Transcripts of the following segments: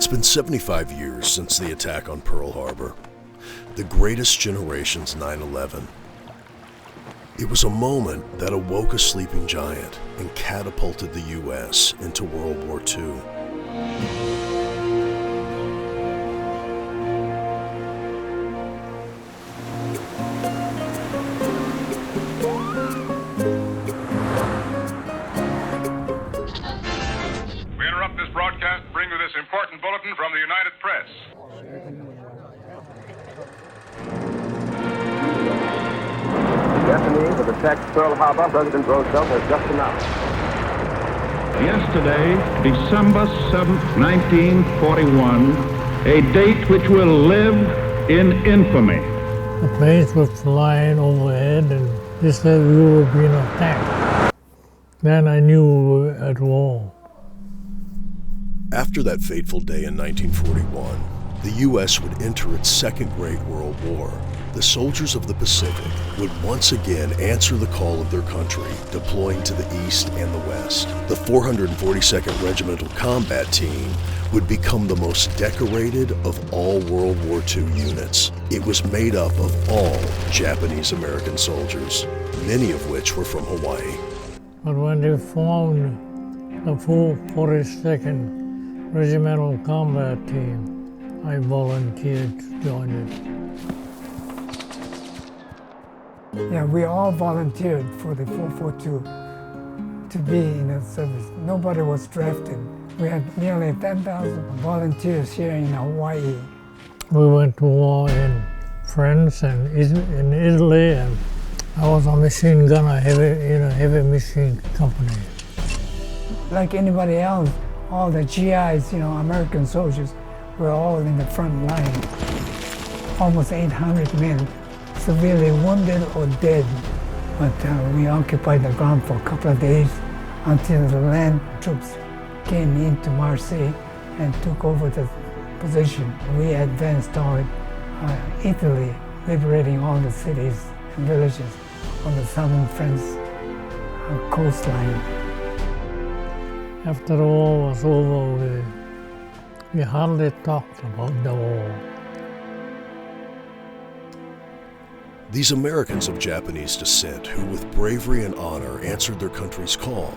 It's been 75 years since the attack on Pearl Harbor, the greatest generation's 9/11. It was a moment that awoke a sleeping giant and catapulted the U.S. into World War II. We interrupt this broadcast to bring you this important bulletin from the United Press. Japanese have attacked Pearl Harbor, President Roosevelt has just announced. Yesterday, December 7th, 1941, a date which will live in infamy. The planes were flying overhead and they said we were being attacked. Then I knew we were at war. After that fateful day in 1941, the U.S. would enter its Second Great World War. The soldiers of the Pacific would once again answer the call of their country, deploying to the east and the west. The 442nd Regimental Combat Team would become the most decorated of all World War II units. It was made up of all Japanese-American soldiers, many of which were from Hawaii. But when they formed the 442nd Regimental Combat Team, I volunteered to join it. Yeah, we all volunteered for the 442 to be in the service. Nobody was drafted. We had nearly 10,000 volunteers here in Hawaii. We went to war in France and in Italy, and I was a machine gunner in a heavy machine company. Like anybody else, all the GIs, American soldiers, were all in the front line. Almost 800 men, severely wounded or dead. But we occupied the ground for a couple of days until the land troops came into Marseille and took over the position. We advanced toward Italy, liberating all the cities and villages on the southern French coastline. After the war was over, we hardly talked about the war. These Americans of Japanese descent who with bravery and honor answered their country's call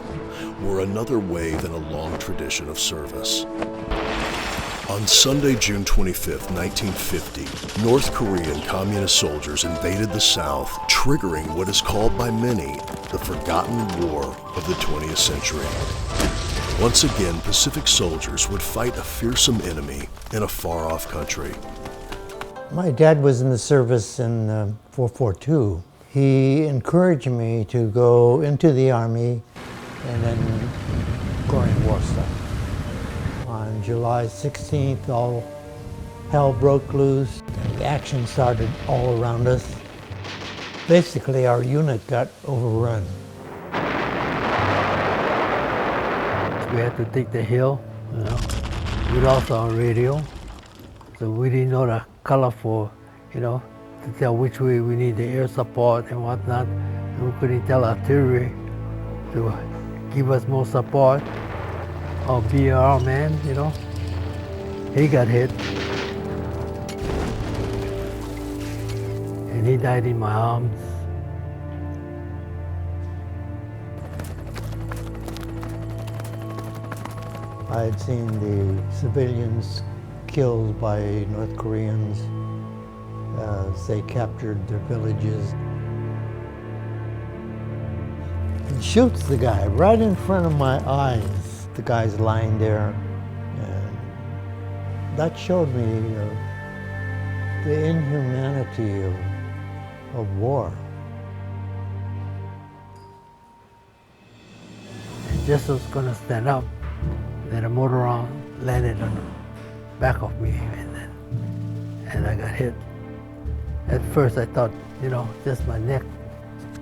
were another wave in a long tradition of service. On Sunday, June 25, 1950, North Korean communist soldiers invaded the South, triggering what is called by many the forgotten war of the 20th century. Once again, Pacific soldiers would fight a fearsome enemy in a far-off country. My dad was in the service in 442. He encouraged me to go into the Army and then go in war stuff. On July 16th, all hell broke loose. The action started all around us. Basically, our unit got overrun. We had to take the hill, We lost our radio, so we didn't know the color for, to tell which way we need the air support and whatnot. And we couldn't tell artillery to give us more support. Our BR man, he got hit. And he died in my arms. I had seen the civilians killed by North Koreans as they captured their villages. He shoots the guy right in front of my eyes. The guy's lying there, and that showed me the inhumanity of war. And just was gonna stand up, then a motor landed on the back of me, and I got hit. At first I thought, just my neck,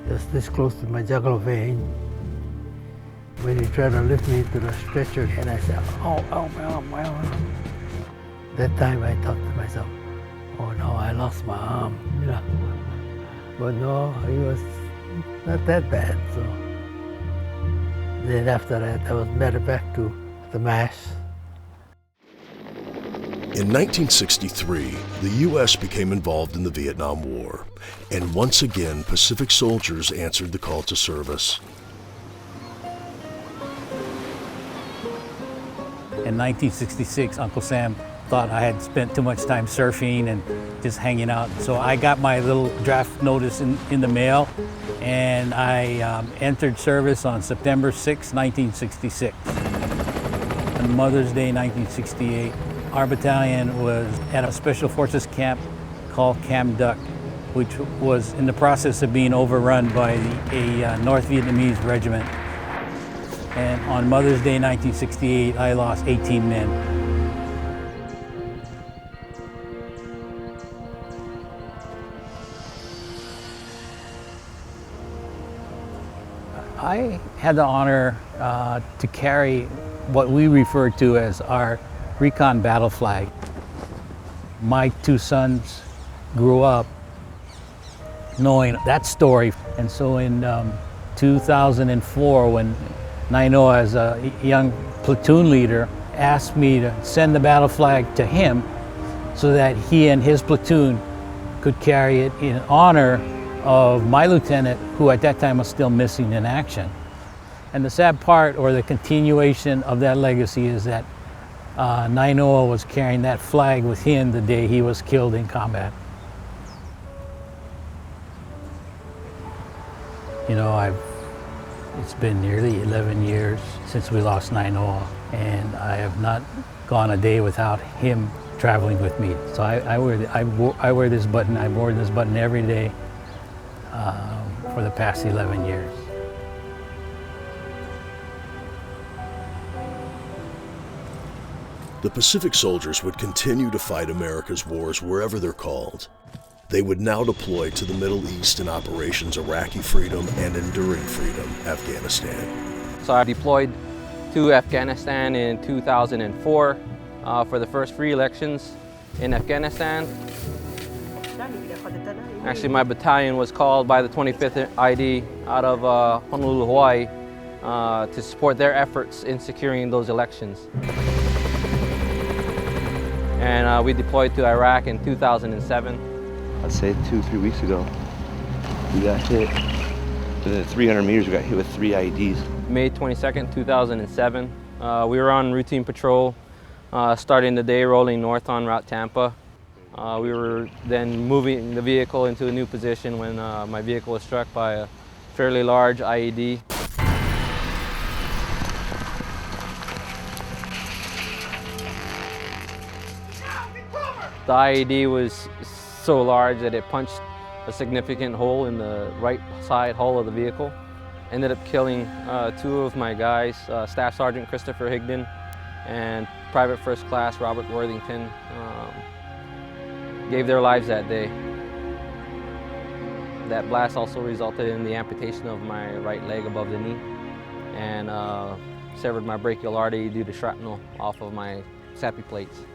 just this close to my jugular vein. When he tried to lift me to the stretcher, and I said, oh, my arm. That time I thought to myself, oh no, I lost my arm, But no, it was not that bad, so. Then after that, I was meted back to the MASH. In 1963, the U.S. became involved in the Vietnam War, and once again, Pacific soldiers answered the call to service. In 1966, Uncle Sam thought I had spent too much time surfing and just hanging out. So I got my little draft notice in the mail, and I entered service on September 6, 1966. On Mother's Day, 1968, our battalion was at a Special Forces camp called Cam Duck, which was in the process of being overrun by a North Vietnamese regiment. And on Mother's Day, 1968, I lost 18 men. I had the honor to carry what we refer to as our recon battle flag. My two sons grew up knowing that story. And so in 2004, when Nainoa, as a young platoon leader, asked me to send the battle flag to him so that he and his platoon could carry it in honor of my lieutenant, who at that time was still missing in action. And the sad part, or the continuation of that legacy, is that Nainoa was carrying that flag with him the day he was killed in combat. You know, it's been nearly 11 years since we lost Nainoa, and I have not gone a day without him traveling with me. So I wear this button. I've worn this button every day for the past 11 years. The Pacific soldiers would continue to fight America's wars wherever they're called. They would now deploy to the Middle East in operations Iraqi Freedom and Enduring Freedom, Afghanistan. So I deployed to Afghanistan in 2004 for the first free elections in Afghanistan. Actually, my battalion was called by the 25th ID out of Honolulu, Hawaii, to support their efforts in securing those elections. And we deployed to Iraq in 2007. I'd say 2-3 weeks ago, we got hit. Within 300 meters, we got hit with 3 IEDs. May 22nd, 2007. We were on routine patrol, starting the day rolling north on Route Tampa. We were then moving the vehicle into a new position when my vehicle was struck by a fairly large IED. The IED was so large that it punched a significant hole in the right side hull of the vehicle. Ended up killing 2 of my guys, Staff Sergeant Christopher Higdon and Private First Class Robert Worthington. Gave their lives that day. That blast also resulted in the amputation of my right leg above the knee and severed my brachial artery due to shrapnel off of my SAPI plates.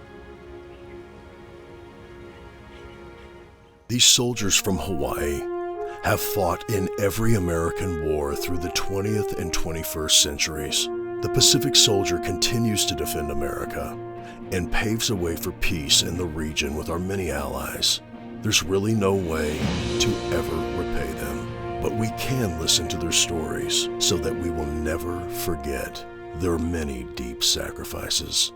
These soldiers from Hawaii have fought in every American war through the 20th and 21st centuries. The Pacific soldier continues to defend America and paves a way for peace in the region with our many allies. There's really no way to ever repay them, but we can listen to their stories so that we will never forget their many deep sacrifices.